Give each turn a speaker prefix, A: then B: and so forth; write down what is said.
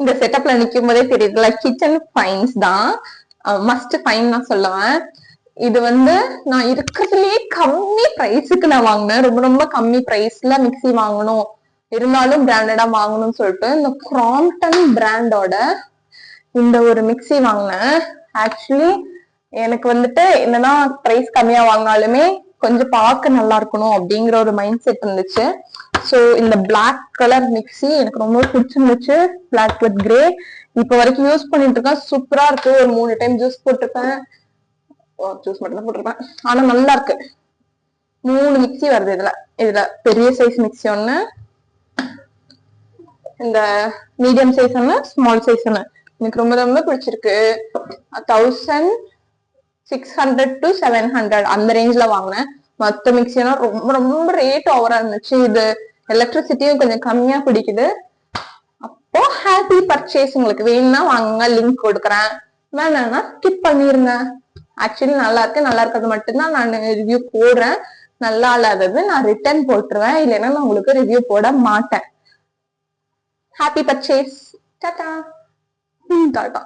A: இந்த செட்டப்ல நிக்கும் போதே தெரியுதுல, கிச்சன் ஃபைன்ஸ் தான், மஸ்ட் ஃபைன் நான் சொல்லுவேன். இது வந்து நான் இருக்கிறதுலயே கம்மி பிரைஸுக்கு நான் வாங்கினேன். ரொம்ப ரொம்ப கம்மி பிரைஸ்ல மிக்சி வாங்கணும், இருந்தாலும் பிராண்டடா வாங்கணும்னு சொல்லிட்டு இந்த கிராம்ப்டன் பிராண்டோட இந்த ஒரு மிக்சி வாங்கினேன். ஆக்சுவலி எனக்கு வந்துட்டு என்னன்னா பிரைஸ் கம்மியா வாங்கினாலுமே கொஞ்சம் பார்க்க நல்லா இருக்கணும் அப்படிங்கிற ஒரு மைண்ட் செட் இருந்துச்சு. ஸோ இந்த பிளாக் கலர் மிக்சி எனக்கு ரொம்ப பிடிச்சிருந்துச்சு, பிளாக் வித் கிரே. இப்ப வரைக்கும் யூஸ் பண்ணிட்டு இருக்கேன், சூப்பரா இருக்கு. ஒரு 3 டைம் ஜூஸ் போட்டிருப்பேன், ஜூஸ் மட்டும் தான் போட்டிருப்பேன், ஆனா நல்லா இருக்கு. 3 மிக்சி வருது இதுல. இதுல பெரிய சைஸ் மிக்சி ஒண்ணு, இந்த மீடியம் சைஸ் ஒண்ணு, ஸ்மால் சைஸ் ஒண்ணு. எனக்கு ரொம்ப ரொம்ப பிடிச்சிருக்கு. 1600 to 700 அந்த ரேஞ்ச்ல வாங்கினேன். மத்த மிக்சியெல்லாம் ரொம்ப ரொம்ப ரேட் ஓவரா இருந்துச்சு. இது எலக்ட்ரிசிட்டியும் கொஞ்சம் கம்மியா பிடிக்குது. அப்போ ஹாப்பி பர்ச்சேஸ். உங்களுக்கு வேணும்னா வாங்குங்க, லிங்க் கொடுக்குறேன். வேணாம்னா ஸ்கிப் பண்ணிருங்க. ஆக்சுவலி நல்லா இருக்கு, நல்லா இருக்கிறது மட்டும்தான் நான் ரிவ்யூ போடுறேன். நல்லா இல்லாதது நான் ரிட்டர்ன் போட்டுருவேன், இல்லைன்னா நான் உங்களுக்கு ரிவ்யூ போட மாட்டேன். Happy purchase. டாடா டாடா.